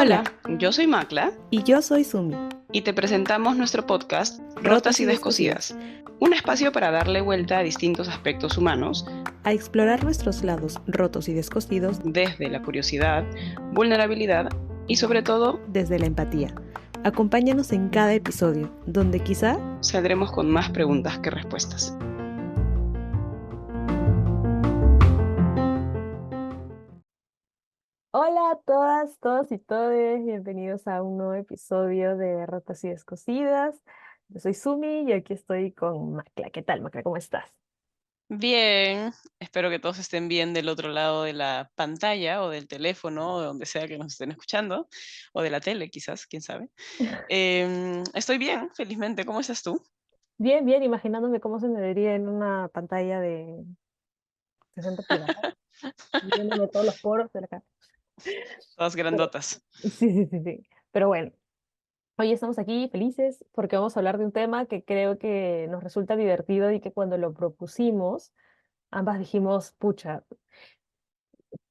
Hola, yo soy Macla Y yo soy Sumi. y te presentamos nuestro podcast Rotas Rotas y y Descosidas. Descosidas, un espacio para darle vuelta a distintos aspectos humanos A explorar nuestros lados rotos y descosidos desde la curiosidad, vulnerabilidad y sobre todo desde la empatía. Acompáñanos en cada episodio, donde quizá saldremos con más preguntas que respuestas. Hola a todas, todos y todes, bienvenidos a un nuevo episodio de Rotas y Descosidas. Yo soy Sumi y aquí estoy con Macla. ¿Qué tal, Macla? ¿Cómo estás? Bien, espero que todos estén bien del otro lado de la pantalla o del teléfono o de donde sea que nos estén escuchando, o de la tele quizás, quién sabe. Estoy bien, felizmente. ¿Cómo estás tú? Bien, bien, imaginándome cómo se me vería en una pantalla de 60 pulgadas, viéndome todos los poros de la cara. Todas Pero, grandotas. sí, sí, sí, sí. Pero bueno, hoy estamos aquí felices porque vamos a hablar de un tema que creo que nos resulta divertido y que cuando lo propusimos, ambas dijimos, pucha,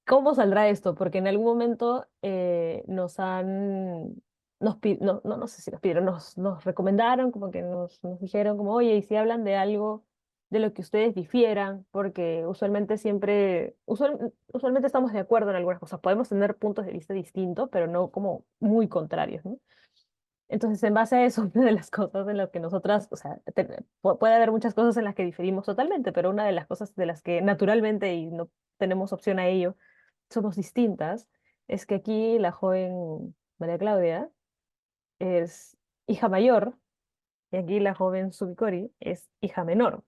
¿cómo saldrá esto? Porque en algún momento no sé si nos pidieron, nos recomendaron, como que nos dijeron como, oye, ¿y si hablan de algo de lo que ustedes difieran? Porque usualmente estamos de acuerdo en algunas cosas. Podemos tener puntos de vista distintos, pero no como muy contrarios, ¿no? Entonces, en base a eso, una de las cosas en las que nosotras, o sea, puede haber muchas cosas en las que diferimos totalmente, pero una de las cosas de las que naturalmente y no tenemos opción a ello, somos distintas, es que aquí la joven María Claudia es hija mayor y aquí la joven Subicori es hija menor.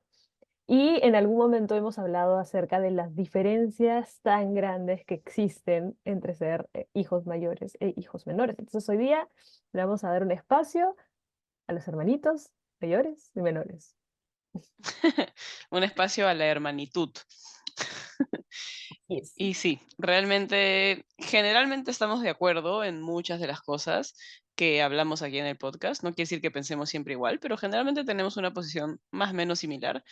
Y en algún momento hemos hablado acerca de las diferencias tan grandes que existen entre ser hijos mayores e hijos menores. Entonces hoy día le vamos a dar un espacio a los hermanitos mayores y menores. Un espacio a la hermanitud. Yes. Y sí, realmente, generalmente estamos de acuerdo en muchas de las cosas que hablamos aquí en el podcast. No quiere decir que pensemos siempre igual, pero generalmente tenemos una posición más o menos similar.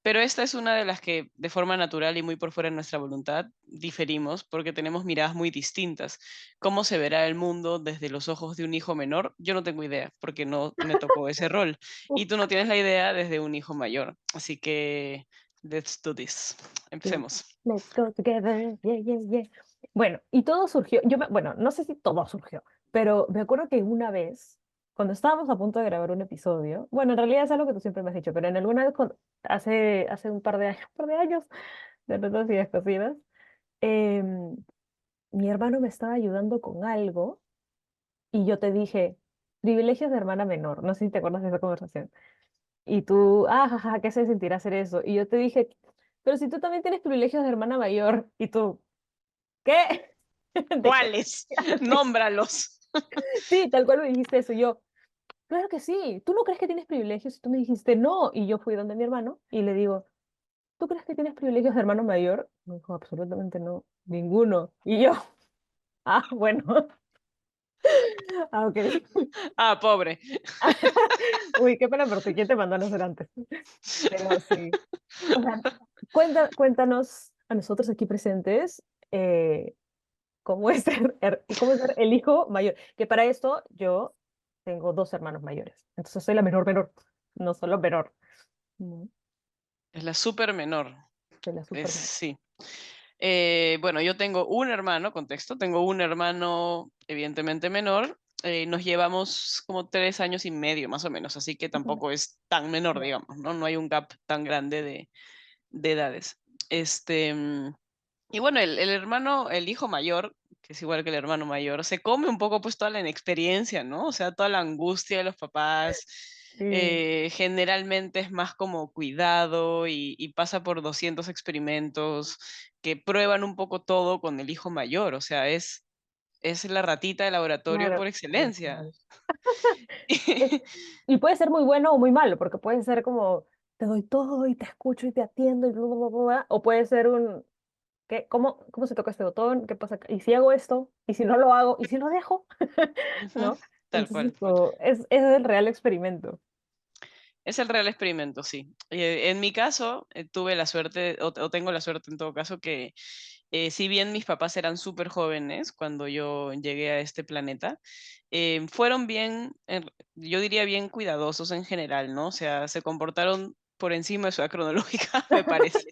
Pero esta es una de las que de forma natural y muy por fuera de nuestra voluntad diferimos porque tenemos miradas muy distintas. ¿Cómo se verá el mundo desde los ojos de un hijo menor? Yo no tengo idea porque no me tocó ese rol. Y tú no tienes la idea desde un hijo mayor. Así que, let's do this. Yes. Empecemos. Let's go together. Yeah, yeah, yeah. Bueno, y todo surgió, bueno, no sé si todo surgió, pero me acuerdo que una vez, cuando estábamos a punto de grabar un episodio, bueno, en realidad es algo que tú siempre me has dicho, pero en alguna vez, hace un par de años, de Rotas y Descosidas, em, mi hermano me estaba ayudando con algo y yo te dije, privilegios de hermana menor, no sé si te acuerdas de esa conversación. Y tú, jaja, ¿qué se sentirá hacer eso? Y yo te dije, pero si tú también tienes privilegios de hermana mayor, y tú, ¿qué? ¿De qué ¿Cuáles? me hablas? Nómbralos. Sí, tal cual me dijiste eso. Y yo, claro que sí, ¿tú no crees que tienes privilegios? Y tú me dijiste, no. Y yo fui donde mi hermano y le digo, ¿tú crees que tienes privilegios de hermano mayor? Me dijo, absolutamente no, ninguno. Y yo, bueno, ok. Ah, pobre. Uy, qué pena, porque ¿quién te mandó a nacer antes? Pero sí. O sea, cuéntanos a nosotros aquí presentes cómo es ser el hijo mayor. Que para esto yo tengo dos hermanos mayores. Entonces soy la menor, no solo menor. No, Es la súper menor. soy la super menor. Sí. Bueno, yo tengo un hermano, contexto, tengo un hermano evidentemente menor. Nos llevamos como 3 años y medio más o menos, así que Ujú. tampoco es tan menor, No. digamos, ¿no? No hay un gap tan grande de edades. Y bueno, el hermano, el hijo mayor, que es igual que el hermano mayor, se come un poco pues toda la inexperiencia, ¿no? O sea, toda la angustia de los papás. Sí, Generalmente es más como cuidado y pasa por 200 experimentos que prueban un poco todo con el hijo mayor. O sea, es la ratita de laboratorio claro, por tal excelencia. cual. Es- y puede ser muy bueno o muy malo, porque puede ser como, te doy todo y te escucho y te atiendo y bla, bla, bla, bla, o puede ser ¿cómo se toca este botón? ¿Qué pasa acá? ¿Y si hago esto? ¿Y si no lo hago? ¿Y si lo dejo? Ujú, ¿No? tal Entonces, cual. es el real experimento. Es el real experimento, sí. En mi caso, tuve la suerte, o tengo la suerte en todo caso, que si bien mis papás eran súper jóvenes cuando yo llegué a este planeta, fueron bien, yo diría bien cuidadosos en general, ¿no? O sea, se comportaron por encima de su edad cronológica, me parece.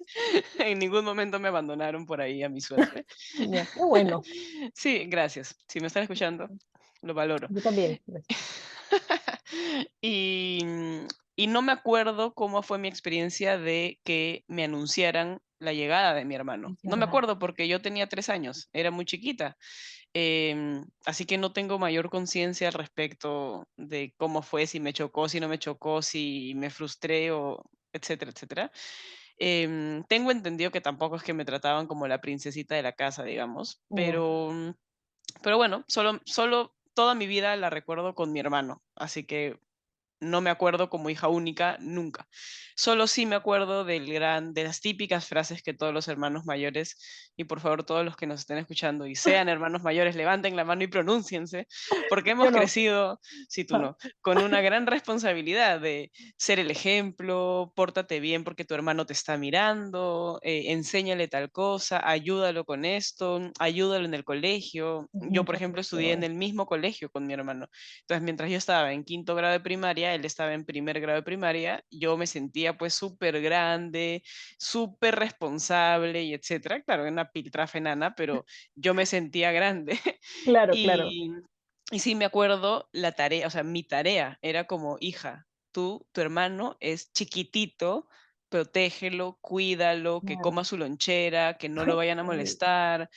En ningún momento me abandonaron por ahí a mi suerte. Ya, qué bueno, Sí, gracias. Si me están escuchando, lo valoro. yo también. Pues. Y, y no me acuerdo cómo fue mi experiencia de que me anunciaran la llegada de mi hermano. Es No me verdad. acuerdo porque yo tenía 3 años, era muy chiquita. Así que no tengo mayor conciencia al respecto de cómo fue, si me chocó, si no me chocó, si me frustré o etcétera, etcétera. Tengo entendido que tampoco es que me trataban como la princesita de la casa, digamos, Ya, pero bueno, solo toda mi vida la recuerdo con mi hermano, así que no me acuerdo como hija única nunca. Solo sí me acuerdo de las típicas frases que todos los hermanos mayores, y por favor todos los que nos estén escuchando y sean hermanos mayores, levanten la mano y pronúnciense, porque hemos yo no. crecido, si tú no, con una gran responsabilidad de ser el ejemplo, pórtate bien porque tu hermano te está mirando, enséñale tal cosa, ayúdalo con esto, ayúdalo en el colegio. Yo, por Mucha ejemplo, estudié en presión. el mismo colegio con mi hermano. Entonces, mientras yo estaba en quinto grado de primaria, él estaba en primer grado de primaria, yo me sentía pues súper grande, súper responsable y etcétera. Claro, era una piltrafa enana, pero yo me sentía grande. Claro, claro. Y, y sí me acuerdo la tarea, o sea, mi tarea era como, hija, tu hermano es chiquitito, protégelo, cuídalo, que Claro. coma su lonchera, que no lo vayan a Sí, molestar,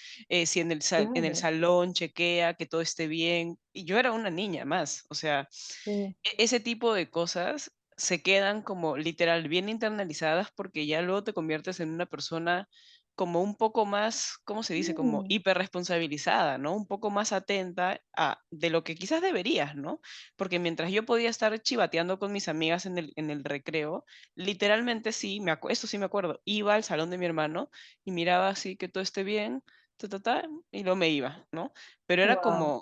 si en el claro. salón chequea que todo esté bien. Y yo era una niña más, o sea, Sí. ese tipo de cosas se quedan como literal bien internalizadas porque ya luego te conviertes en una persona como un poco más, ¿cómo se dice? Como Mm, hiperresponsabilizada, ¿no? Un poco más atenta a de lo que quizás deberías, ¿no? Porque mientras yo podía estar chivateando con mis amigas en el recreo, literalmente sí, esto sí me acuerdo, iba al salón de mi hermano y miraba así que todo esté bien, ta, ta, ta, y luego me iba, ¿no? Pero era wow.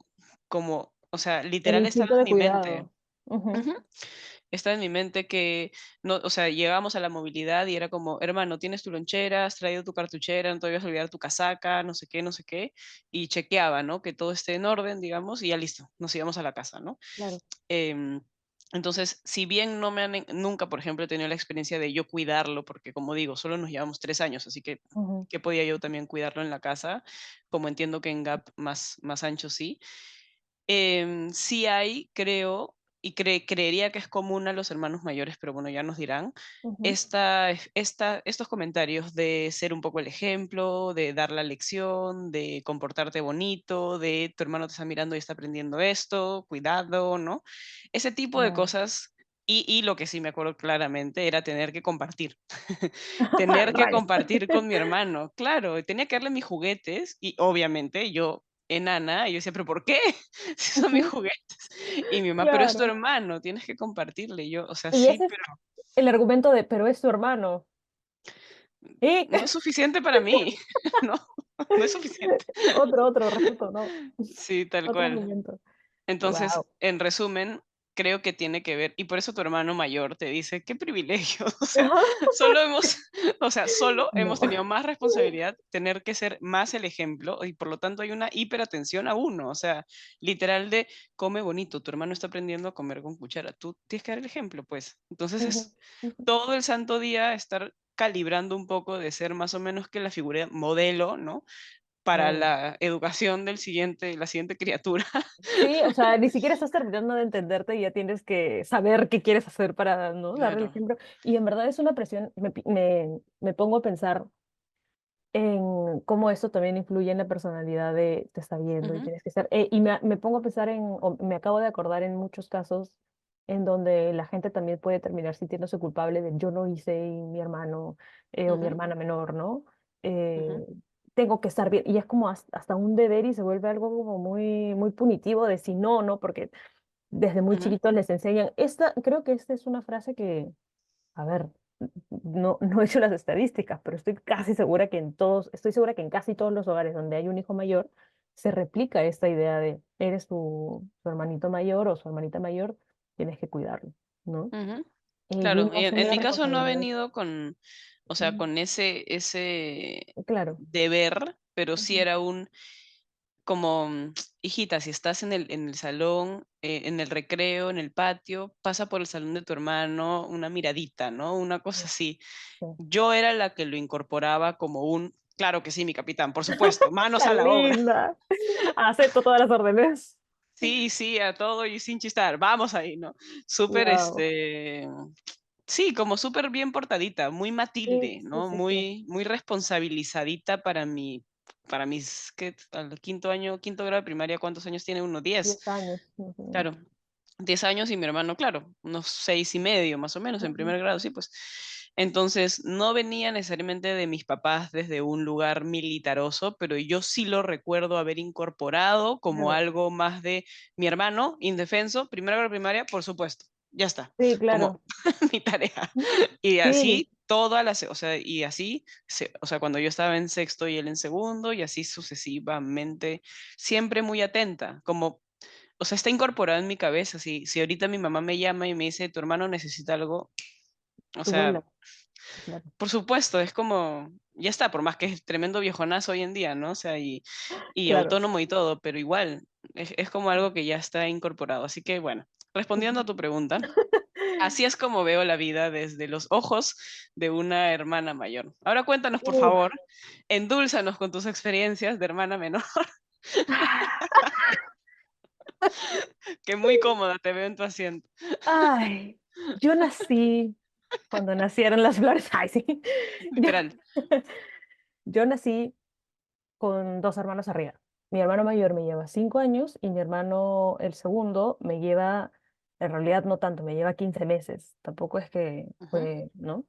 o sea, El literal estaba instinto de en mi mente. cuidado. Ujú, Ujú. Estaba en mi mente que, no, o sea, llegábamos a la movilidad y era como, hermano, tienes tu lonchera, has traído tu cartuchera, no te vayas a olvidar tu casaca, no sé qué, y chequeaba, ¿no? Que todo esté en orden, digamos, y ya listo, nos íbamos a la casa, ¿no? claro. Em, entonces, si bien no me han, nunca, por ejemplo, he tenido la experiencia de yo cuidarlo, porque como digo, solo nos llevamos 3 años, así Ujú, que podía yo también cuidarlo en la casa, como entiendo que en Gap más ancho sí. Sí hay, creo, y creería que es común a los hermanos mayores, pero bueno, ya nos dirán, ujú, estos comentarios de ser un poco el ejemplo, de dar la lección, de comportarte bonito, de tu hermano te está mirando y está aprendiendo esto, cuidado, ¿no? Ese tipo de claro. cosas. Y lo que sí me acuerdo claramente era tener que compartir. Tener que Rayos. compartir con mi hermano, claro, tenía que darle mis juguetes y obviamente yo, enana, y yo decía: "¿Pero por qué? Si son mis Ujú, juguetes". Y mi mamá: "Pero es tu claro. hermano, tienes que compartirle". Y yo: "O sea, Y sí, ese es pero el argumento de, pero es tu hermano. Y no es suficiente para mí". No, no es suficiente. otro refuto, ¿no? Sí, tal Otro cual. argumento. Entonces, Wow. en resumen, creo que tiene que ver, y por eso tu hermano mayor te dice, qué privilegio, o sea, solo hemos, o sea, solo hemos No. tenido más responsabilidad, tener que ser más el ejemplo, y por lo tanto hay una hiperatención a uno, o sea, literal de come bonito, tu hermano está aprendiendo a comer con cuchara, tú tienes que dar el ejemplo, pues. Entonces Ujú, es ujú. todo el santo día estar calibrando un poco de ser más o menos que la figura modelo, ¿no? Para Claro. la educación la siguiente criatura. Sí, o sea, ni siquiera estás terminando de entenderte y ya tienes que saber qué quieres hacer para, ¿no? Darle el Claro. ejemplo. Y en verdad es una presión, me pongo a pensar en cómo esto también influye en la personalidad de te está viendo y Ujú, tienes que ser, y me pongo a pensar en, o me acabo de acordar en muchos casos en donde la gente también puede terminar sintiéndose culpable de yo no hice y mi hermano o mi ujú, hermana menor, ¿no? Eh, ujú. tengo que estar bien, y es como hasta un deber y se vuelve algo como muy, muy punitivo de si no, ¿no? Porque desde muy Ujú, chiquitos les enseñan, creo que esta es una frase que a ver, no he hecho las estadísticas, pero estoy segura que en casi todos los hogares donde hay un hijo mayor, se replica esta idea de eres su hermanito mayor o su hermanita mayor, tienes que cuidarlo, ¿no? ujú. Y Claro, uno y en asume la mi caso no ha responsabilidad. venido con, o sea, Ujú. con ese Claro. deber, pero sí Ujú. era como, hijita, si estás en el salón, en el recreo, en el patio, pasa por el salón de tu hermano, una miradita, ¿no? Una cosa Sí, así. sí. Yo era la que lo incorporaba como claro que sí, mi capitán, por supuesto, manos a Tan la obra. linda. Acepto todas las órdenes. Sí, sí, a todo y sin chistar, vamos ahí, ¿no? Súper, Wow. sí, como súper bien portadita, muy Sí, Matilde, sí, ¿no? sí, sí. Muy responsabilizadita para mis, ¿qué? Al quinto año, quinto grado de primaria, ¿cuántos años tiene uno? 10. 10 años. Ujú. Claro, 10 años y mi hermano, claro, unos 6 y medio más o menos en Ujú. primer grado, sí, pues. Entonces, no venía necesariamente de mis papás desde un lugar militaroso, pero yo sí lo recuerdo haber incorporado como Claro. algo más de mi hermano, indefenso, primer grado de primaria, por supuesto, ya está, Sí, como claro. mi tarea. Y Sí, así o sea, y así, o sea, cuando yo estaba en sexto y él en segundo, y así sucesivamente, siempre muy atenta, como o sea, está incorporado en mi cabeza. Si ahorita mi mamá me llama y me dice, tu hermano necesita algo, o tu sea, bola. Claro. por supuesto, es como, ya está, por más que es tremendo viejonazo hoy en día, ¿no? O sea, y Claro. autónomo y todo, pero igual, es como algo que ya está incorporado. Así que bueno, respondiendo a Ujú. tu pregunta, así es como veo la vida desde los ojos de una hermana mayor. Ahora cuéntanos, por Uf. favor, endúlzanos con tus experiencias de hermana menor, que muy cómoda te veo en tu asiento. Ay, yo nací cuando nacieron las flores. Ay, sí. Yo, Literal. yo nací con dos hermanos arriba. Mi hermano mayor me lleva 5 años y mi hermano, el segundo, me lleva, en realidad no tanto, me lleva 15 meses. Tampoco es que Ujú, fue, ¿no?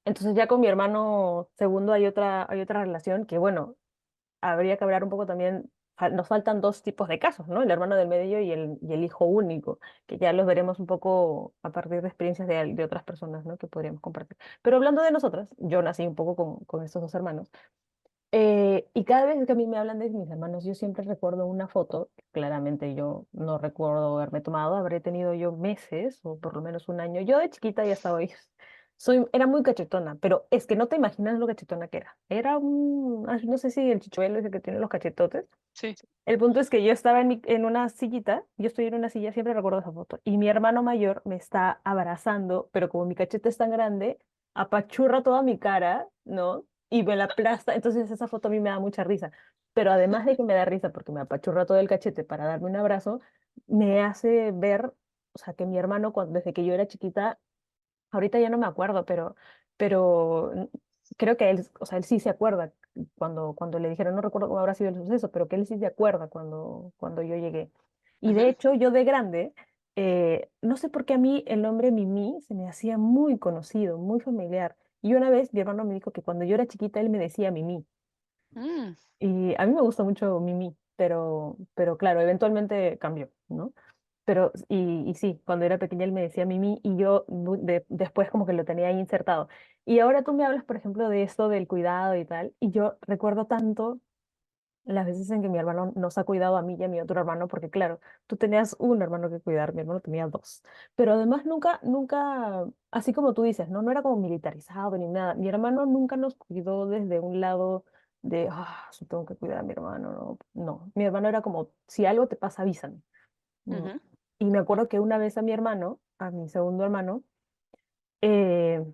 Entonces ya con mi hermano segundo hay otra relación que, bueno, habría que hablar un poco también. Nos faltan dos tipos de casos, ¿no? El hermano del medio y el hijo único, que ya los veremos un poco a partir de experiencias de otras personas, ¿no? Que podríamos compartir. Pero hablando de nosotras, yo nací un poco con estos dos hermanos. Y cada vez que a mí me hablan de mis hermanos, yo siempre recuerdo una foto, que claramente yo no recuerdo haberme tomado, habré tenido yo meses o por lo menos un año. Yo de chiquita ya estaba ahí. Era muy cachetona, pero es que no te imaginas lo cachetona que era. Era ay, no sé si el chichuelo es el que tiene los cachetotes. sí. El punto es que yo estaba en una sillita, yo estoy en una silla, siempre recuerdo esa foto, y mi hermano mayor me está abrazando, pero como mi cachete es tan grande, apachurra toda mi cara, ¿no? Y me la aplasta, entonces esa foto a mí me da mucha risa, pero además de que me da risa porque me apachurra todo el cachete para darme un abrazo, me hace ver, o sea, que mi hermano, desde que yo era chiquita, ahorita ya no me acuerdo, pero creo que él, o sea, él sí se acuerda cuando le dijeron, no recuerdo cómo habrá sido el suceso, pero que él sí se acuerda cuando yo llegué. Y de Ujú. hecho, yo de grande, no sé por qué a mí el nombre Mimi se me hacía muy conocido, muy familiar. Y una vez mi hermano me dijo que cuando yo era chiquita él me decía Mimi. Mm, Y a mí me gusta mucho Mimi, pero claro, eventualmente cambió, ¿no? Pero, y sí, cuando era pequeña él me decía Mimi y yo después como que lo tenía ahí insertado. Y ahora tú me hablas, por ejemplo, de esto del cuidado y tal, y yo recuerdo tanto las veces en que mi hermano nos ha cuidado a mí y a mi otro hermano, porque claro, tú tenías un hermano que cuidar, mi hermano tenía dos. Pero además nunca, así como tú dices, ¿no? No era como militarizado ni nada. Mi hermano nunca nos cuidó desde un lado de, sí tengo que cuidar a mi hermano, no. No, mi hermano era como, si algo te pasa, avísame. Mm. ujú, Y me acuerdo que una vez a mi hermano, a mi segundo hermano, eh,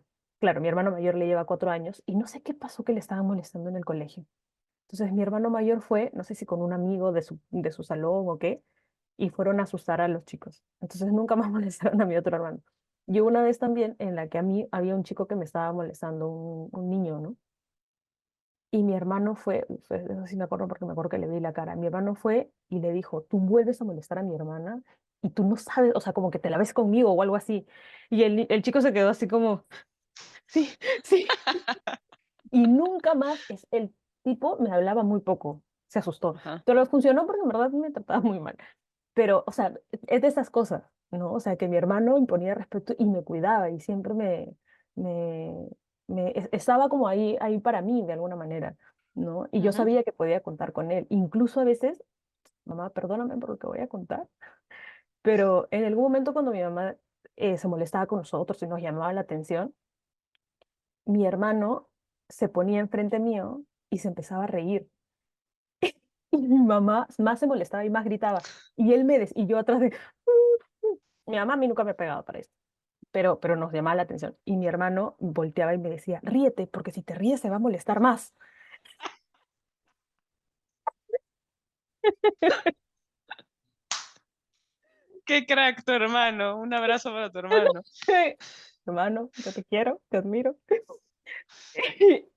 claro, mi hermano mayor le lleva 4 años y no sé qué pasó que le estaba molestando en el colegio. Entonces mi hermano mayor fue, no sé si con un amigo de su salón o qué, y fueron a asustar a los chicos. Entonces nunca más molestaron a mi otro hermano. Y hubo una vez también en la que a mí había un chico que me estaba molestando, un niño, ¿no? Y mi hermano eso sí me acuerdo porque me acuerdo que le vi la cara. Mi hermano fue y le dijo, tú vuelves a molestar a mi hermana y tú no sabes, o sea, como que te la ves conmigo o algo así. Y el chico se quedó así como, sí, sí. Y nunca más el tipo me hablaba muy poco, se asustó. ajá, Pero funcionó porque en verdad me trataba muy mal. Pero, o sea, es de esas cosas, ¿no? O sea, que mi hermano imponía respeto y me cuidaba y siempre me, estaba como ahí para mí de alguna manera, ¿no? Y yo ujú, sabía que podía contar con él. Incluso a veces, mamá, perdóname por lo que voy a contar, pero en algún momento cuando mi mamá se molestaba con nosotros y nos llamaba la atención, mi hermano se ponía enfrente mío y se empezaba a reír. Y mi mamá más se molestaba y más gritaba. Y yo atrás de... Mi mamá a mí nunca me ha pegado para esto, pero nos llamaba la atención. Y mi hermano volteaba y me decía, ríete, porque si te ríes se va a molestar más. Qué crack tu hermano. Un abrazo para tu hermano. Hermano, yo te quiero, te admiro.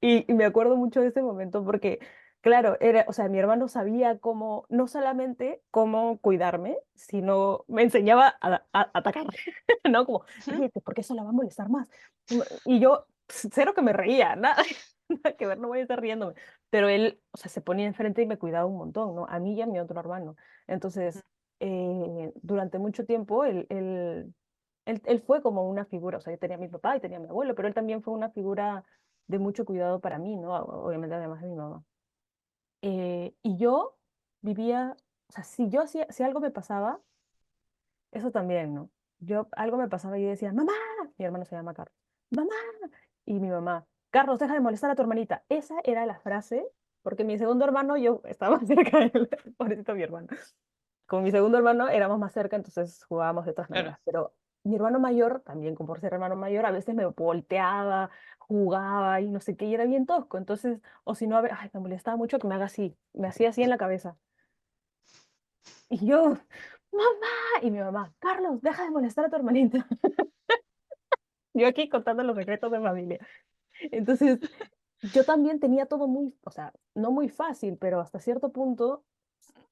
Y me acuerdo mucho de ese momento porque, claro, era, o sea, mi hermano sabía cómo, no solamente cómo cuidarme, sino me enseñaba a atacar, ¿no? Como, Ujú. ríete, porque eso la va a molestar más. Y yo, cero que me reía, nada, nada que ver, no voy a estar riéndome. Pero él, o sea, se ponía enfrente y me cuidaba un montón, ¿no? A mí y a mi otro hermano. Entonces, durante mucho tiempo, él fue como una figura, o sea, yo tenía a mi papá y tenía a mi abuelo, pero él también fue una figura de mucho cuidado para mí, ¿no? Obviamente además de mi mamá. Y yo vivía, o sea, si yo hacía, si algo me pasaba, eso también, ¿no? Yo, algo me pasaba y yo decía, mamá, mi hermano se llama Carlos, mamá, y mi mamá, Carlos, deja de molestar a tu hermanita. Esa era la frase, porque mi segundo hermano, yo estaba cerca de él, pobrecito mi hermano. Con mi segundo hermano éramos más cerca, entonces jugábamos de otras Claro. maneras. Pero mi hermano mayor, también como por ser hermano mayor, a veces me volteaba, jugaba y no sé qué, y era bien tosco. Entonces, o si no, ay, me molestaba mucho que me haga así, me hacía así en la cabeza. Y yo, mamá, y mi mamá, Carlos, deja de molestar a tu hermanita. Yo aquí contando los secretos de familia. Entonces, yo también tenía todo muy, o sea, no muy fácil, pero hasta cierto punto,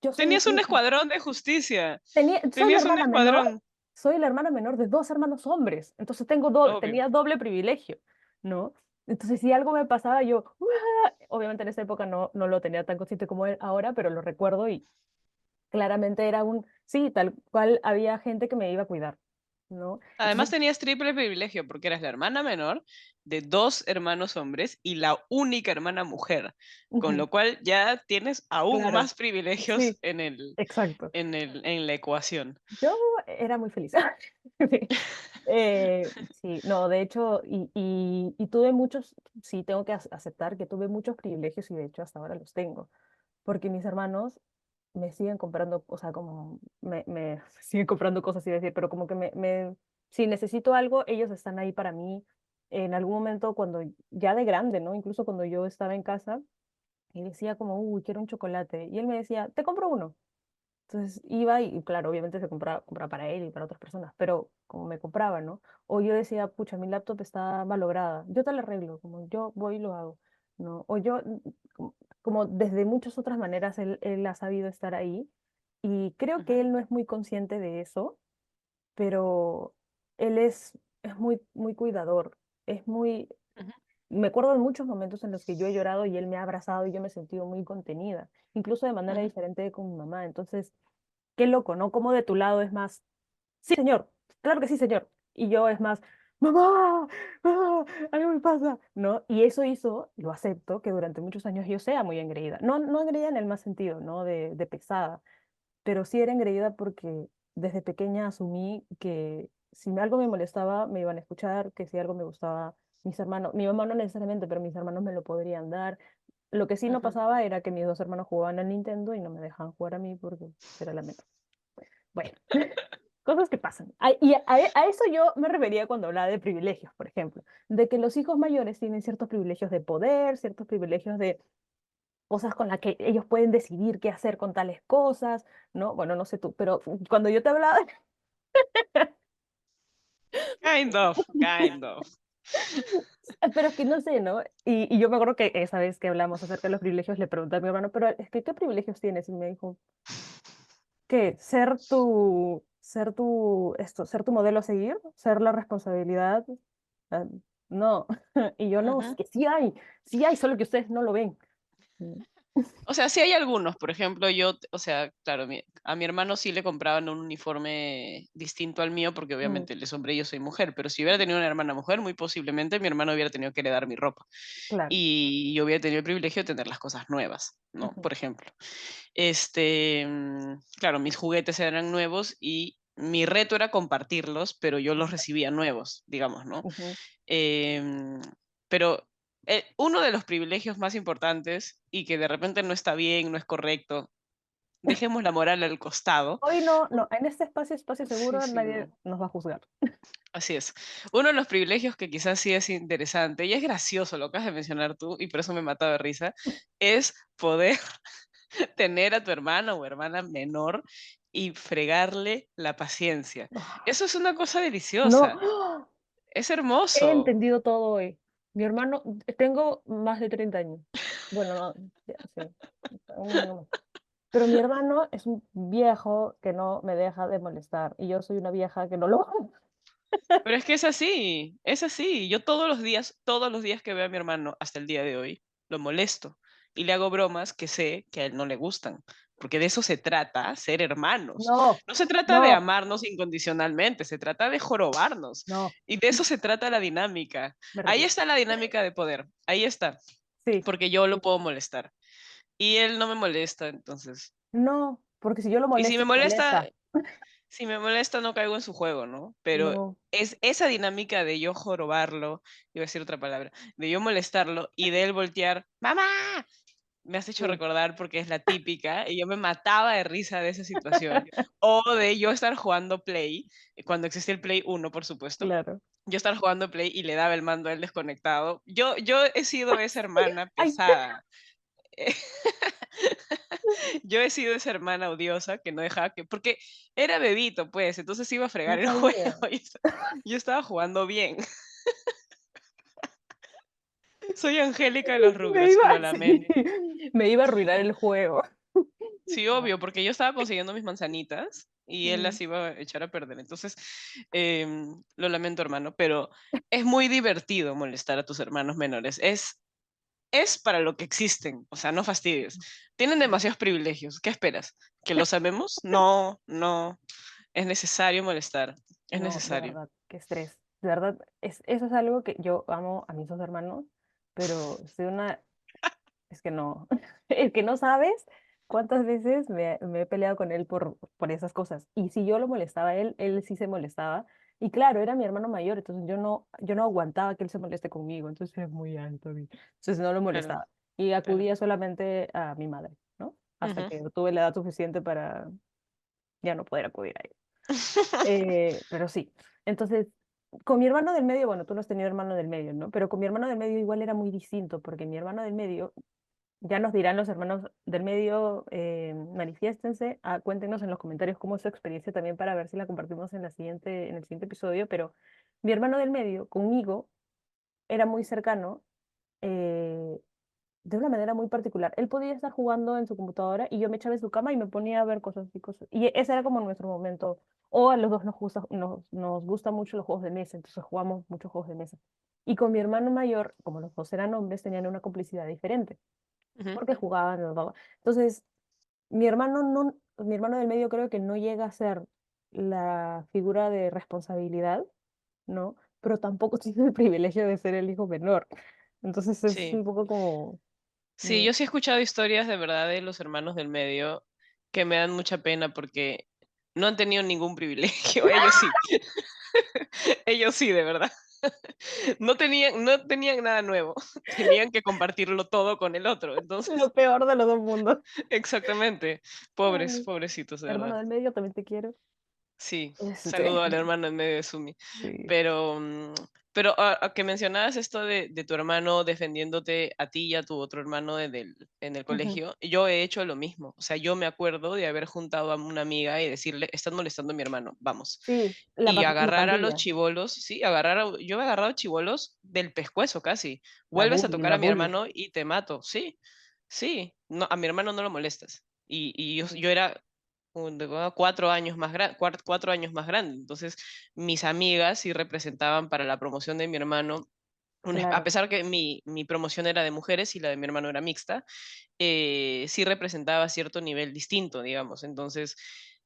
yo soy Tenías un escuadrón de justicia. Soy la Tenías un hermana menor, escuadrón. soy la hermana menor de dos hermanos hombres, entonces Obvio. tenía doble privilegio, ¿no? Entonces, si algo me pasaba, yo, ¡Uah! Obviamente en esa época no lo tenía tan consciente como ahora, pero lo recuerdo y claramente era sí, tal cual había gente que me iba a cuidar, ¿no? Además Entonces, tenías triple privilegio porque eras la hermana menor de dos hermanos hombres y la única hermana mujer, con ujú, lo cual ya tienes aún claro, más privilegios sí, exacto. en la ecuación. Yo era muy feliz. Sí. Sí, no, de hecho, y tuve muchos, sí, tengo que aceptar que tuve muchos privilegios y de hecho hasta ahora los tengo, porque mis hermanos me siguen comprando, o sea, como me siguen comprando cosas, y decir, pero como que si necesito algo, ellos están ahí para mí. En algún momento, cuando ya de grande, ¿no? Incluso cuando yo estaba en casa y decía como, uy, quiero un chocolate, y él me decía, te compro uno. Entonces iba y claro, obviamente se compraba para él y para otras personas, pero como me compraba, ¿no? O yo decía, pucha, mi laptop está malograda, yo te la arreglo, como yo voy y lo hago, ¿no? O yo, como, como desde muchas otras maneras, él ha sabido estar ahí y creo Ujú, que él no es muy consciente de eso, pero él es muy, muy cuidador, es muy... ujú, Me acuerdo de muchos momentos en los que yo he llorado y él me ha abrazado y yo me he sentido muy contenida, incluso de manera ujú. diferente de con mi mamá. Entonces, qué loco, ¿no? Como de tu lado es más, sí, señor, claro que sí, señor. Y yo es más, mamá, algo me pasa, ¿no? Y eso hizo, lo acepto, que durante muchos años yo sea muy engreída. No engreída en el más sentido, ¿no? De pesada, pero sí era engreída porque desde pequeña asumí que si algo me molestaba, me iban a escuchar, que si algo me gustaba, mis hermanos, mi mamá no necesariamente, pero mis hermanos me lo podrían dar. Lo que sí no Ujú. pasaba era que mis dos hermanos jugaban al Nintendo y no me dejaban jugar a mí porque era la menor. Bueno, cosas que pasan. A eso yo me refería cuando hablaba de privilegios, por ejemplo, de que los hijos mayores tienen ciertos privilegios de poder, ciertos privilegios de cosas con las que ellos pueden decidir qué hacer con tales cosas, ¿no? Bueno, no sé tú, pero cuando yo te hablaba, Kind of, kind of. pero es que no sé, ¿no? Y yo me acuerdo que esa vez que hablamos acerca de los privilegios, le pregunté a mi hermano, pero es que, ¿qué privilegios tienes? Y me dijo, ¿qué? Ser tu modelo a seguir, ser la responsabilidad. Ah, no, y yo no, es Ujú. que sí hay, solo que ustedes no lo ven. Mm, O sea, sí hay algunos, por ejemplo, o sea, claro, a mi hermano sí le compraban un uniforme distinto al mío, porque mm, obviamente él es hombre y yo soy mujer, pero si hubiera tenido una hermana mujer, muy posiblemente mi hermano hubiera tenido que heredar mi ropa claro. y yo hubiera tenido el privilegio de tener las cosas nuevas, ¿no? Ujú, Por ejemplo, claro, mis juguetes eran nuevos y mi reto era compartirlos, pero yo los recibía nuevos, digamos, ¿no? Ujú. Em, pero uno de los privilegios más importantes y que de repente no está bien, no es correcto, dejemos la moral al costado. Hoy no, no, en este espacio Sí, seguro sí, nadie no. nos va a juzgar. Así es. Uno de los privilegios que quizás sí es interesante, y es gracioso, lo acabas de mencionar tú, y por eso me mata de risa, es poder tener a tu hermano o hermana menor y fregarle la paciencia. Eso es una cosa No, deliciosa, es he hermoso. entendido todo hoy. Mi hermano, tengo más de 30 años. Bueno, no, ya, sí, un año más. Pero mi hermano es un viejo que no me deja de molestar y yo soy una vieja que no lo hago. Pero es que es así, es así. Yo todos los días que veo a mi hermano hasta el día de hoy, lo molesto y le hago bromas que sé que a él no le gustan, porque de eso se trata, ser hermanos. No, No se trata de no, amarnos incondicionalmente, se trata de jorobarnos. no, Y de eso se trata la dinámica. me Ahí retiro. está la dinámica de poder, ahí está, Sí, porque yo lo puedo molestar y él no me molesta, entonces. no, porque si yo lo Y si molesto, me se molesta, molesta. si me molesta, no caigo en su juego, ¿no? Pero No, es esa dinámica de yo jorobarlo, iba a decir otra palabra, de yo molestarlo y de él voltear, ¡mamá! Me has hecho sí, recordar porque es la típica, y yo me mataba de risa de esa situación. O de yo estar jugando Play, cuando existía el Play 1, por supuesto. claro. Yo estar jugando Play y le daba el mando a él desconectado. Yo he sido esa hermana Ay, pesada. Yo he sido esa hermana odiosa que no dejaba que porque era bebito, pues, entonces iba a fregar no el juego, sabía. y yo estaba jugando bien. Soy Angélica de los Me Rugrats, iba, lo sí, lamento. me iba a arruinar el juego. Sí, obvio, porque yo estaba consiguiendo mis manzanitas y él Mm, las iba a echar a perder. Entonces, lo lamento, hermano, pero es muy divertido molestar a tus hermanos menores. Es para lo que existen, o sea, no fastidies. Tienen demasiados privilegios. ¿Qué esperas? ¿Que los amemos? No, no. Es necesario molestar, es no, de necesario. verdad, qué estrés. De verdad, eso es algo que yo amo a mis dos hermanos, pero soy una, es que no, es que no sabes cuántas veces me he peleado con él por esas cosas. Y si yo lo molestaba a él, él sí se molestaba. Y claro, era mi hermano mayor, entonces yo no aguantaba que él se moleste conmigo, entonces es muy alto. Entonces no lo Claro, molestaba. Y claro. acudía solamente a mi madre, ¿no? Hasta Ujú. que tuve la edad suficiente para ya no poder acudir a él. Pero sí. Entonces, con mi hermano del medio, bueno, tú no has tenido hermano del medio, ¿no? Pero con mi hermano del medio igual era muy distinto, porque mi hermano del medio, ya nos dirán los hermanos del medio, manifiéstense, cuéntenos en los comentarios cómo es su experiencia también para ver si la compartimos en el siguiente episodio, pero mi hermano del medio conmigo era muy cercano, eh, de una manera muy particular. Él podía estar jugando en su computadora y yo me echaba en su cama y me ponía a ver cosas y cosas. Y ese era como nuestro momento. O a los dos nos gusta mucho los juegos de mesa, entonces jugamos muchos juegos de mesa. Y con mi hermano mayor, como los dos eran hombres, tenían una complicidad diferente, Ujú. porque jugaban, bla, bla, bla. Entonces, mi hermano del medio creo que no llega a ser la figura de responsabilidad, ¿no? Pero tampoco tiene el privilegio de ser el hijo menor. Entonces es Sí. un poco como... Sí, yo sí he escuchado historias de verdad de los hermanos del medio que me dan mucha pena porque no han tenido ningún privilegio. Ellos sí. Ellos sí, de verdad. No tenían nada nuevo. Tenían que compartirlo todo con el otro. Lo Entonces, peor de los dos mundos. exactamente. Pobres, Ay, pobrecitos, de hermano verdad. del medio, también te quiero. Sí, Este, saludo al hermano en medio de Sumi. sí. Pero que mencionabas esto de tu hermano defendiéndote a ti y a tu otro hermano en el Ujú. colegio, yo he hecho lo mismo. O sea, yo me acuerdo de haber juntado a una amiga y decirle, están molestando a mi hermano, vamos. Sí, Y la agarrar a los pandilla, chivolos, sí, yo he agarrado chivolos del pescuezo casi. la Vuelves a bully, tocar la a mi bully. hermano y te mato, sí, sí, no, a mi hermano no lo molestas. Y yo era 4 años más grande, 4 años más grande. Entonces, mis amigas sí representaban para la promoción de mi hermano, a Claro. pesar que mi promoción era de mujeres y la de mi hermano era mixta, sí representaba cierto nivel distinto, digamos. Entonces,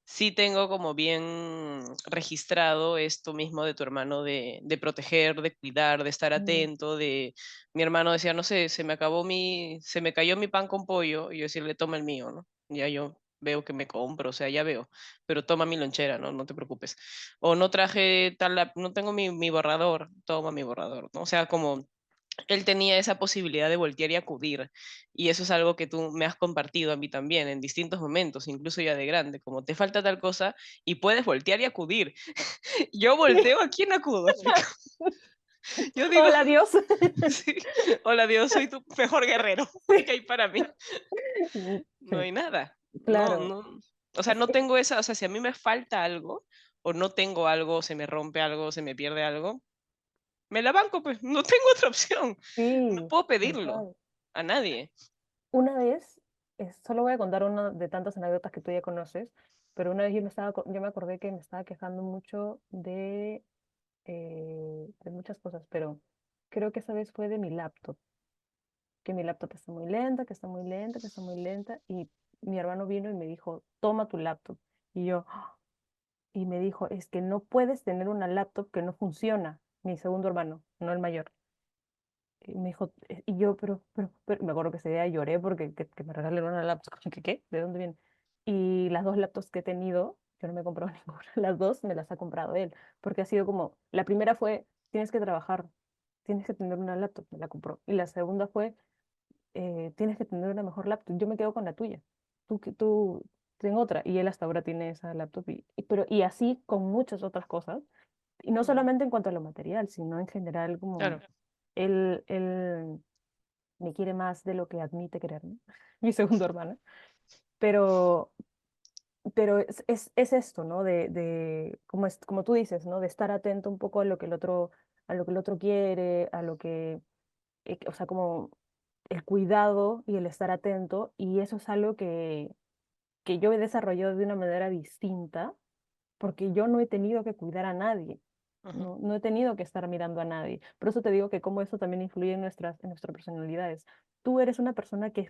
sí tengo como bien registrado esto mismo de tu hermano de proteger, de cuidar, de estar Mm, atento, de mi hermano decía, no sé, se me cayó mi pan con pollo, y yo decirle, toma el mío, ¿no? Ya yo. veo que me compro, o sea, ya veo, pero toma mi lonchera, ¿no? No te preocupes. O no traje no tengo mi borrador, toma mi borrador, ¿no? O sea, como él tenía esa posibilidad de voltear y acudir. Y eso es algo que tú me has compartido a mí también en distintos momentos, incluso ya de grande, como te falta tal cosa y puedes voltear y acudir. Yo volteo, ¿a quién acudo? Yo digo, Hola, Dios. sí, hola Dios, soy tu mejor guerrero. ¿Qué hay para mí? No Sí, hay nada. No, claro. no. O sea, Es no que tengo esa, o sea, si a mí me falta algo, o no tengo algo, se me rompe algo, se me pierde algo, me la banco, pues, no tengo otra opción. No sí, puedo tal pedirlo cual. a nadie. Una vez, solo voy a contar una de tantas anécdotas que tú ya conoces, pero una vez yo me acordé que me estaba quejando mucho de muchas cosas, pero creo que esa vez fue de mi laptop, que mi laptop está muy lenta, que está muy lenta, que está muy lenta, y mi hermano vino y me dijo, toma tu laptop. Y yo, "Ah", y me dijo, es que no puedes tener una laptop que no funciona, mi segundo hermano, no el mayor. Y me dijo, y yo, pero, me acuerdo que ese día lloré porque que me regalen una laptop, ¿qué, qué? ¿De dónde viene? Y las dos laptops que he tenido, yo no me he comprado ninguna, las dos me las ha comprado él, porque ha sido como, la primera fue, tienes que trabajar, tienes que tener una laptop, me la compró. Y la segunda fue, tienes que tener una mejor laptop, yo me quedo con la tuya, tú ten otra. Y él hasta ahora tiene esa laptop, y así con muchas otras cosas, y no Ujú, solamente en cuanto a lo material, sino en general como claro. él me quiere más de lo que admite querer, ¿no? Mi segundo hermano. Pero, pero es esto, ¿no? Como, como tú dices, ¿no? De estar atento un poco a lo que el otro quiere, o sea, como el cuidado y el estar atento. Y eso es algo que yo he desarrollado de una manera distinta, porque yo no he tenido que cuidar a nadie. Ujú, No he tenido que estar mirando a nadie. Por eso te digo que como eso también influye en nuestras personalidades. Tú eres una persona que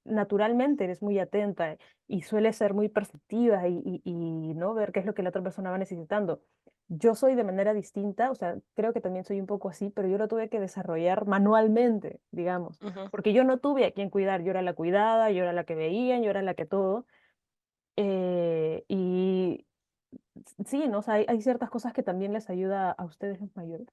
naturalmente eres muy atenta y suele ser muy perceptiva y no ver qué es lo que la otra persona va necesitando. Yo soy de manera distinta, o sea, creo que también soy un poco así, pero yo lo tuve que desarrollar manualmente, digamos, ujú, porque yo no tuve a quien cuidar. Yo era la cuidada, yo era la que veía, yo era la que todo. Y sí, ¿no? O sea, hay ciertas cosas que también les ayuda a ustedes los mayores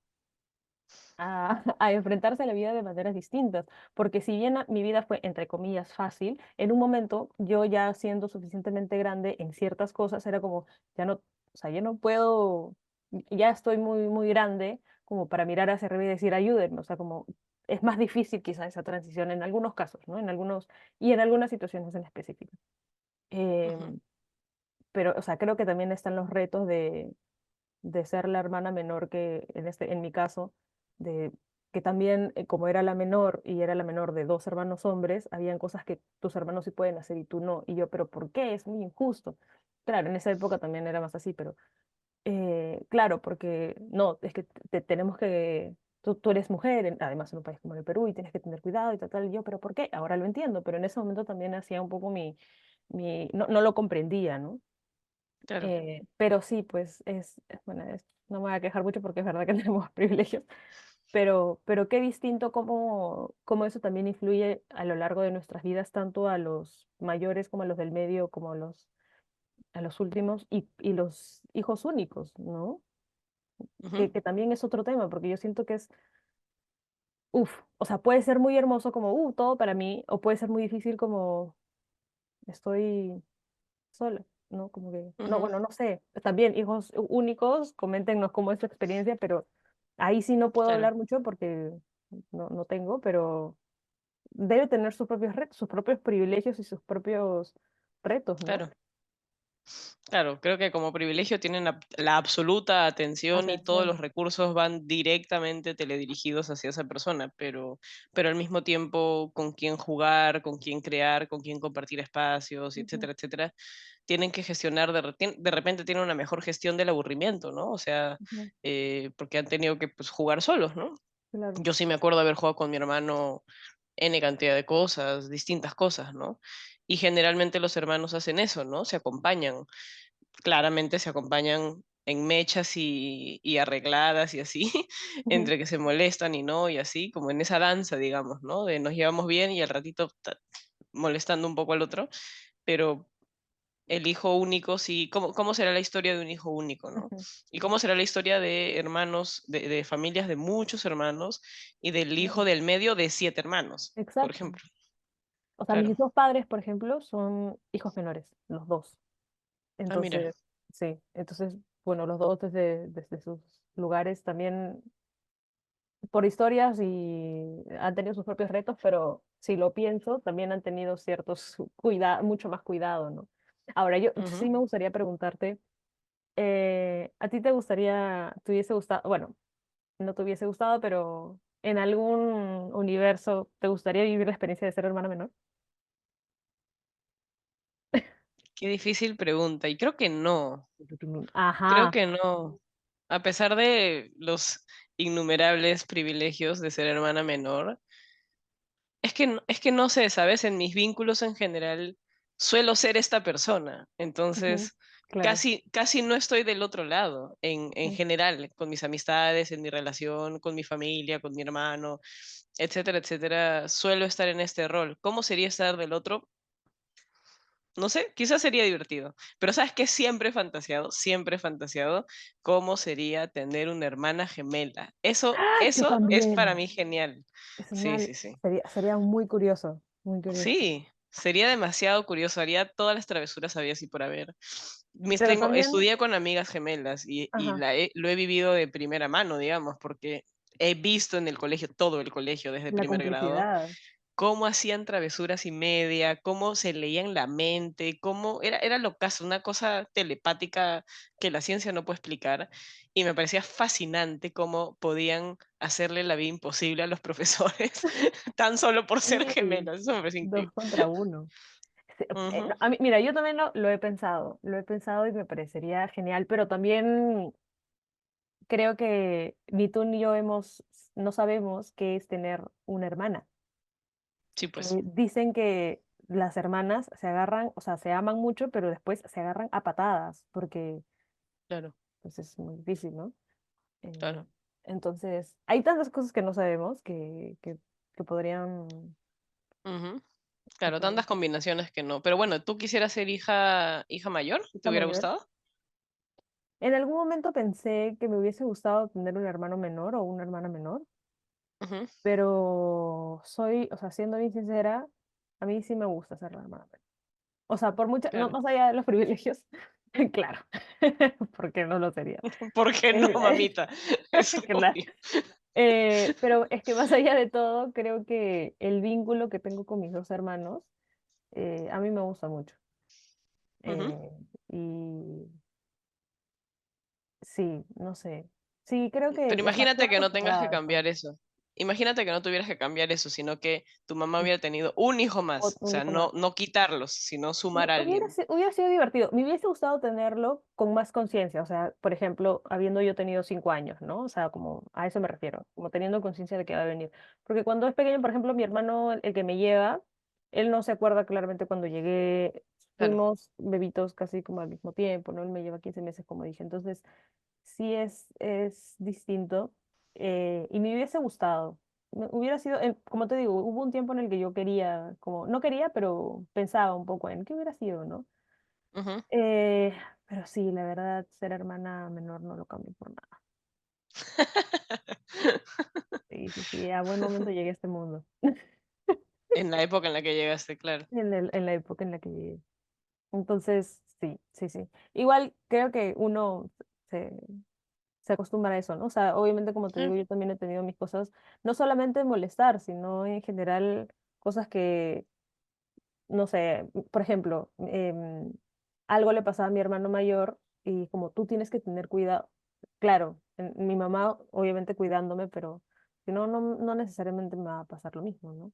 a enfrentarse a la vida de maneras distintas, porque si bien mi vida fue, entre comillas, fácil, en un momento yo ya siendo suficientemente grande en ciertas cosas era como, ya no, o sea, ya no puedo, ya estoy muy, muy grande como para mirar hacia arriba y decir, ayúdenme, o sea, como es más difícil quizá esa transición en algunos casos, ¿no? Y en algunas situaciones en específico. ujú, Em, pero, o sea, creo que también están los retos de ser la hermana menor que, en mi caso, de que también, como era la menor y era la menor de dos hermanos hombres, habían cosas que tus hermanos sí pueden hacer y tú no. Y yo, pero ¿por qué? Es muy injusto. Claro, en esa época también era más así, pero claro, porque no, es que tenemos que, tú eres mujer, además en un país como el Perú, y tienes que tener cuidado y tal, tal, y yo, pero ¿por qué? Ahora lo entiendo, pero en ese momento también hacía un poco no lo comprendía, ¿no? claro. Pero sí, pues bueno, no me voy a quejar mucho porque es verdad que tenemos privilegios, pero qué distinto cómo eso también influye a lo largo de nuestras vidas, tanto a los mayores como a los del medio, como a los últimos y los hijos únicos, ¿no? Ujú, Que también es otro tema, porque yo siento que o sea, puede ser muy hermoso como, todo para mí, o puede ser muy difícil como, estoy sola, ¿no? Como que, no, ujú, bueno, no sé, también hijos únicos, coméntenos cómo es su experiencia, pero ahí sí no puedo claro, hablar mucho porque no tengo, pero debe tener sus propios retos, sus propios privilegios y sus propios retos, ¿no? claro. Claro, creo que como privilegio tienen la absoluta atención y todos Atención. los recursos van directamente teledirigidos hacia esa persona, pero al mismo tiempo con quién jugar, con quién crear, con quién compartir espacios, Ujú, etcétera, etcétera, tienen que gestionar, de repente tienen una mejor gestión del aburrimiento, ¿no? O sea, ujú, porque han tenido que pues, jugar solos, ¿no? claro. Yo sí me acuerdo haber jugado con mi hermano N cantidad de cosas, distintas cosas, ¿no? Y generalmente los hermanos hacen eso, ¿no? Se acompañan, claramente se acompañan en mechas y arregladas y así, Ujú, entre que se molestan y no, y así, como en esa danza, digamos, ¿no? De nos llevamos bien y al ratito molestando un poco al otro, pero el hijo único, sí, cómo será la historia de un hijo único, ¿no? Ujú, Y cómo será la historia de hermanos, de familias de muchos hermanos y del hijo claro. del medio de 7 hermanos, por Exacto. ejemplo. O sea, mis Claro. dos padres, por ejemplo, son hijos menores, los dos. Ah, mira, Entonces, sí, entonces, bueno, los dos desde sus lugares también por historias y han tenido sus propios retos, pero si lo pienso, también han tenido ciertos cuidado, mucho más cuidado, ¿no? Ahora, yo ujú. sí me gustaría preguntarte, ¿a ti te hubiese gustado, bueno, no te hubiese gustado, pero en algún universo te gustaría vivir la experiencia de ser hermana menor? Qué difícil pregunta, y creo que no, creo Ajá. que no. A pesar de los innumerables privilegios de ser hermana menor, es que no sé, ¿sabes? En mis vínculos en general suelo ser esta persona, Ujú, entonces claro. casi no estoy del otro lado, en Mm. general, con mis amistades, en mi relación, con mi familia, con mi hermano, etcétera, etcétera, suelo estar en este rol. ¿Cómo sería estar del otro? No sé, quizás sería divertido. Pero ¿sabes qué? Siempre he fantaseado cómo sería tener una hermana gemela. Eso ¡Ah! Yo eso es para también. mí genial. Es Sí, mal, sí, sí. sería muy curioso, muy curioso. Sí, sería demasiado curioso, haría todas las travesuras habidas y por haber. Pero también, Estudié con amigas gemelas y ajá, lo he vivido de primera mano, digamos, porque he visto en el colegio, todo el colegio desde la primer grado, complicidad. cómo hacían travesuras y media, cómo se leían la mente, cómo era locazo, una cosa telepática que la ciencia no puede explicar, y me parecía fascinante cómo podían hacerle la vida imposible a los profesores tan solo por ser Sí, gemelos, eso me parece dos increíble. contra uno. Sí, Ujú, no, mira, yo también lo he pensado y me parecería genial, pero también creo que ni tú ni yo no sabemos qué es tener una hermana. sí, Que pues, dicen que las hermanas se agarran, o sea, se aman mucho, pero después se agarran a patadas, porque claro, pues, es muy difícil, ¿no? Eh, claro. entonces, hay tantas cosas que no sabemos que podrían, Ujú, que claro, podrían tantas ser combinaciones que no. Pero bueno, ¿tú quisieras ser hija mayor? ¿Te hija hubiera mayor. gustado? En algún momento pensé que me hubiese gustado tener un hermano menor o una hermana menor, Ujú, pero o sea, siendo bien sincera, a mí sí me gusta ser la hermana menor. O sea, por muchas, no, claro. más allá de los privilegios, claro, porque no lo sería. ¿Por qué no, mamita? Es Claro. obvio. Pero es que más allá de todo, creo que el vínculo que tengo con mis dos hermanos, a mí me gusta mucho. Ujú. Y sí, no sé. Sí, creo que Pero ya estoy imagínate que no tengas que acostumbrada a eso. cambiar eso. Imagínate que no tuvieras que cambiar eso, sino que tu mamá Sí, hubiera tenido un hijo más. O un sea, hijo más. no quitarlos, sino sumar a alguien. Hubiera sido divertido. Me hubiese gustado tenerlo con más conciencia. O sea, por ejemplo, habiendo yo tenido 5 años, ¿no? O sea, como a eso me refiero, como teniendo conciencia de que va a venir. Porque cuando es pequeño, por ejemplo, mi hermano, el que me lleva, él no se acuerda claramente cuando llegué. Claro. Fuimos bebitos casi como al mismo tiempo, ¿no? Él me lleva 15 meses, como dije. Entonces, sí es distinto. Y me hubiese gustado. Hubiera sido, como te digo, hubo un tiempo en el que yo quería, como, no quería, pero pensaba un poco en qué hubiera sido, ¿no? Ujú. Eh, pero sí, la verdad, ser hermana menor no lo cambio por nada. Sí, sí, sí, a buen momento llegué a este mundo, En la época en la que llegaste, claro. en la época en la que llegué. Entonces, sí, sí, sí. Igual creo que uno se, se acostumbra a eso, ¿no? O sea, obviamente, como te Sí, digo, yo también he tenido mis cosas, no solamente molestar, sino en general cosas que no sé, por ejemplo, algo le pasaba a mi hermano mayor y como tú tienes que tener cuidado, claro, mi mamá obviamente cuidándome, pero si no, no necesariamente me va a pasar lo mismo, ¿no?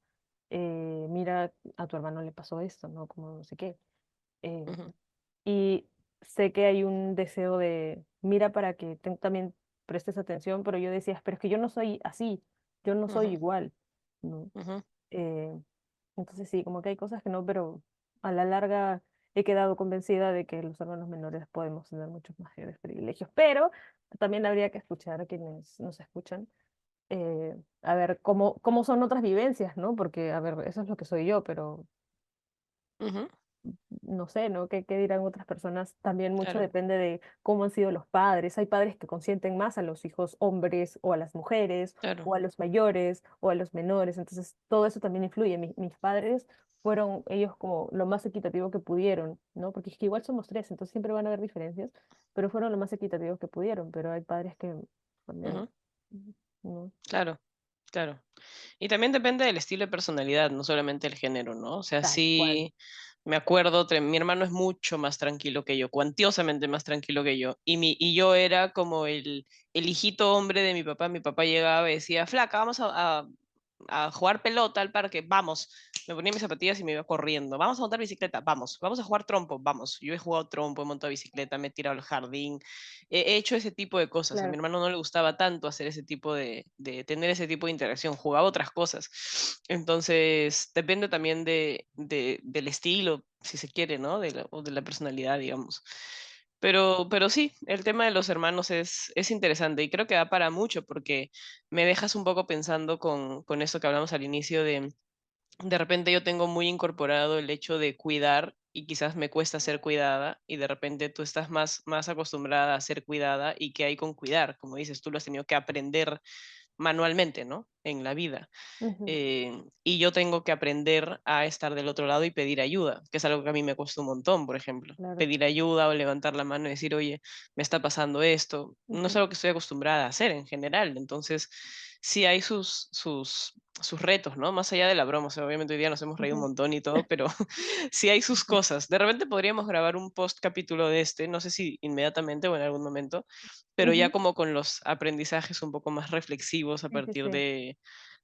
Mira, a tu hermano le pasó esto, ¿no? Como no sé qué. Eh, ujú, y sé que hay un deseo de, mira para que también prestes atención, pero yo decía, pero es que yo no soy así, yo no soy ujú, igual, ¿no? ujú, Eh, entonces sí, como que hay cosas que no, pero a la larga he quedado convencida de que los hermanos menores podemos tener muchos mayores privilegios, pero también habría que escuchar a quienes nos escuchan, a ver cómo son otras vivencias, ¿no? Porque, a ver, eso es lo que soy yo, pero ujú. no sé, ¿no? ¿Qué dirán otras personas? También mucho Claro, depende de cómo han sido los padres. Hay padres que consienten más a los hijos hombres o a las mujeres claro. o a los mayores o a los menores. Entonces, todo eso también influye. Mis padres fueron ellos como lo más equitativo que pudieron, ¿no? Porque es que igual somos tres, entonces siempre van a haber diferencias, pero fueron lo más equitativos que pudieron. Pero hay padres que también, Ujú, no, claro, claro. Y también depende del estilo de personalidad, no solamente el género, ¿no? O sea, tal cual. sí, me acuerdo, mi hermano es mucho más tranquilo que yo, cuantiosamente más tranquilo que yo. Y yo era como el hijito hombre de mi papá. Mi papá llegaba y decía, flaca, vamos a jugar pelota al parque, vamos. Me ponía mis zapatillas y me iba corriendo. Vamos a montar bicicleta, vamos. Vamos a jugar trompo, vamos. Yo he jugado trompo, he montado bicicleta, me he tirado al jardín. He hecho ese tipo de cosas. A mi Claro. hermano no le gustaba tanto hacer ese tipo de tener ese tipo de interacción. Jugaba otras cosas. Entonces, depende también del estilo, si se quiere, ¿no? O de la personalidad, digamos. Pero sí, el tema de los hermanos es interesante y creo que da para mucho porque me dejas un poco pensando con eso que hablamos al inicio de repente yo tengo muy incorporado el hecho de cuidar y quizás me cuesta ser cuidada y de repente tú estás más acostumbrada a ser cuidada y que hay con cuidar, como dices, tú lo has tenido que aprender manualmente, ¿no? En la vida. Ujú, Y yo tengo que aprender a estar del otro lado y pedir ayuda, que es algo que a mí me cuesta un montón, por ejemplo. claro. Pedir ayuda o levantar la mano y decir, oye, me está pasando esto. No es Ujú, algo que estoy acostumbrada a hacer en general. Entonces, sí hay sus retos, ¿no? Más allá de la broma. O sea, obviamente hoy día nos hemos reído un ujú, montón y todo, pero sí hay sus cosas. De repente podríamos grabar un post capítulo de este, no sé si inmediatamente o en algún momento, pero ya ujú. como con los aprendizajes un poco más reflexivos a Sí, sí, partir sí.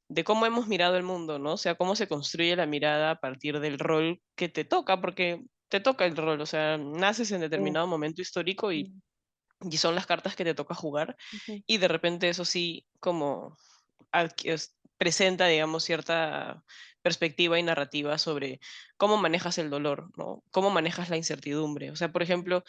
de cómo hemos mirado el mundo, ¿no? O sea, cómo se construye la mirada a partir del rol que te toca, porque te toca el rol, o sea, naces en Sí. determinado momento histórico Mm, y son las cartas que te toca jugar ujú. y de repente eso sí, como presenta, digamos, cierta perspectiva y narrativa sobre cómo manejas el dolor, ¿no? Cómo manejas la incertidumbre. O sea, por ejemplo,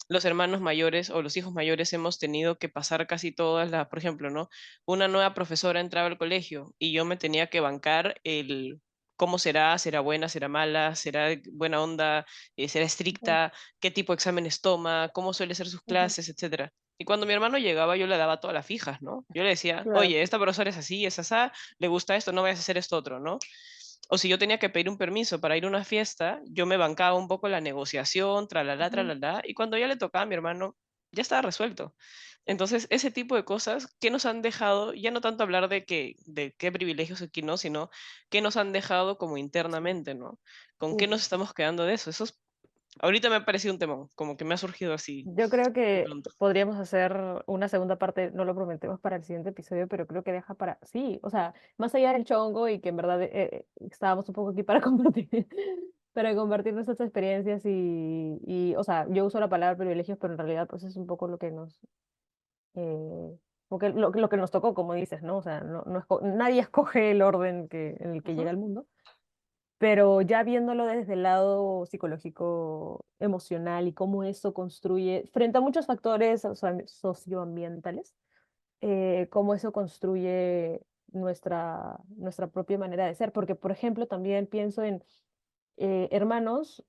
los hermanos mayores o los hijos mayores hemos tenido que pasar casi todas las, por ejemplo, ¿no? Una nueva profesora entraba al colegio y yo me tenía que bancar el cómo será, será buena, será mala, será buena onda, será Ujú, estricta, qué tipo de exámenes toma, cómo suele ser sus ujú. clases, etcétera. Y cuando mi hermano llegaba, yo le daba todas las fijas, ¿no? Yo le decía, Claro. oye, esta profesora es así, es asá, le gusta esto, no vayas a hacer esto otro, ¿no? O si yo tenía que pedir un permiso para ir a una fiesta, yo me bancaba un poco la negociación, Ujú. tralala, y cuando ya le tocaba a mi hermano, ya estaba resuelto. Entonces, ese tipo de cosas que nos han dejado, ya no tanto hablar de qué privilegios aquí no, sino qué nos han dejado como Sí. internamente, ¿no? ¿Con qué Uf. nos estamos quedando de eso? Ahorita me ha parecido un temón, como que me ha surgido así Yo creo de que pronto. podríamos hacer una segunda parte, no lo prometemos para el siguiente episodio, pero creo que deja para, sí, o sea, más allá del chongo y que en verdad estábamos un poco aquí para compartir, para compartir nuestras experiencias o sea, yo uso la palabra privilegios, pero en realidad pues es un poco lo que porque lo que nos tocó, como dices, ¿no? O sea, nadie escoge el orden en el que llega Ujú, al mundo. Pero ya viéndolo desde el lado psicológico, emocional y cómo eso construye, frente a muchos factores socioambientales, cómo eso construye nuestra propia manera de ser. Porque, por ejemplo, también pienso en hermanos,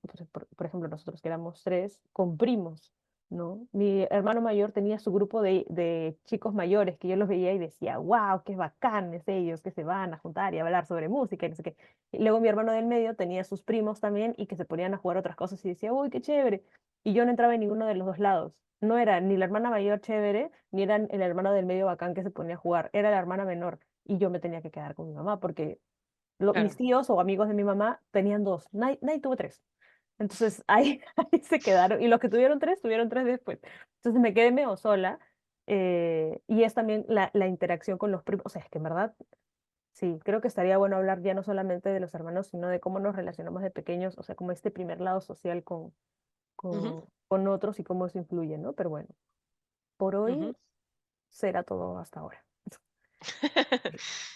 por ejemplo, nosotros que éramos tres, con primos, ¿no? Mi hermano mayor tenía su grupo de chicos mayores que yo los veía y decía, wow, qué bacanes ellos, que se van a juntar y a hablar sobre música y no sé qué. Y luego mi hermano del medio tenía sus primos también y que se ponían a jugar otras cosas y decía, uy, qué chévere. Y yo no entraba en ninguno de los dos lados. No era ni la hermana mayor chévere, ni era el hermano del medio bacán que se ponía a jugar, era la hermana menor. Y yo me tenía que quedar con mi mamá porque mis claro, tíos o amigos de mi mamá tenían dos, nadie tuvo tres. Entonces ahí, ahí se quedaron, y los que tuvieron tres después. Entonces me quedé medio sola, y es también la interacción con los primos, o sea, es que en verdad, sí, creo que estaría bueno hablar ya no solamente de los hermanos, sino de cómo nos relacionamos de pequeños, o sea, como este primer lado social ujú, con otros y cómo eso influye, ¿no? Pero bueno, por hoy ujú. será todo hasta ahora.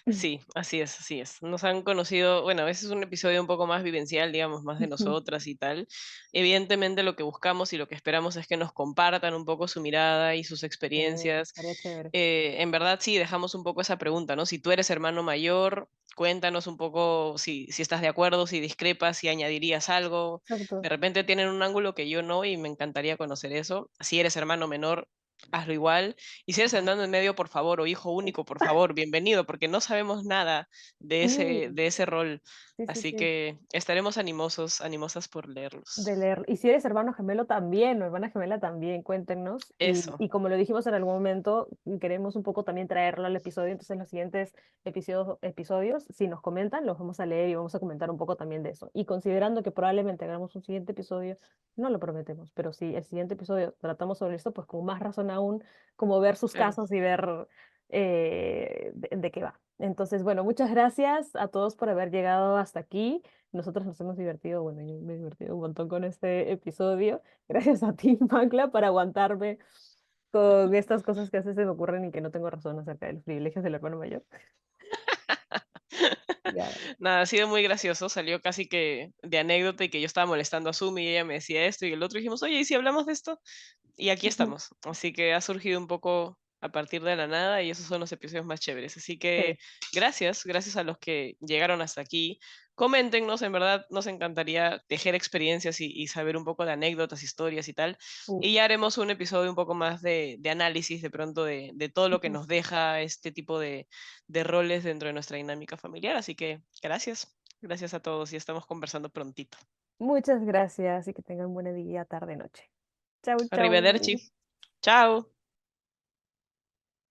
Sí, así es, así es. Nos han conocido, bueno, ese es un episodio un poco más vivencial, digamos, más de Ujú. nosotras y tal. Evidentemente lo que buscamos y lo que esperamos es que nos compartan un poco su mirada y sus experiencias. Estaría chévere. En verdad sí, dejamos un poco esa pregunta, ¿no? Si tú eres hermano mayor, cuéntanos un poco si estás de acuerdo, si discrepas, si añadirías algo. De Exacto. repente tienen un ángulo que yo no y me encantaría conocer eso. Si eres hermano menor, hazlo igual. Y si eres Ajá. hermano en medio, por favor, o hijo único, por favor, bienvenido, porque no sabemos nada Sí, de ese rol. sí, sí, Así sí. que estaremos animosos, animosas por De leerlos. leer. Y si eres hermano gemelo también, o hermana gemela también, cuéntenos. Eso, Y como lo dijimos en algún momento, queremos un poco también traerlo al episodio. Entonces, en los siguientes episodios, si nos comentan, los vamos a leer y vamos a comentar un poco también de eso. Y considerando que probablemente hagamos un siguiente episodio, no lo prometemos, pero si el siguiente episodio tratamos sobre esto, pues con más razón aún, como ver sus claro. casos y ver de qué va. Entonces, bueno, muchas gracias a todos por haber llegado hasta aquí. Nosotros nos hemos divertido, bueno, yo me he divertido un montón con este episodio. Gracias a ti, Mancla, por aguantarme con estas cosas que a veces se me ocurren y que no tengo razón acerca de los privilegios del hermano mayor. Ya, Nada, ha sido muy gracioso, salió casi que de anécdota y que yo estaba molestando a Sumi y ella me decía esto y el otro dijimos, oye, ¿y si hablamos de esto? Y aquí ujú, estamos. Así que ha surgido un poco a partir de la nada y esos son los episodios más chéveres. Así que sí, gracias, gracias a los que llegaron hasta aquí. Coméntenos, en verdad nos encantaría tejer experiencias y saber un poco de anécdotas, historias y tal. uf, Y ya haremos un episodio un poco más de análisis de pronto de todo lo que ujú. nos deja este tipo de roles dentro de nuestra dinámica familiar. Así que gracias, gracias a todos y estamos conversando prontito. Muchas gracias y que tengan buen día, tarde, noche. Chau, Arrivederci. chau. Chao.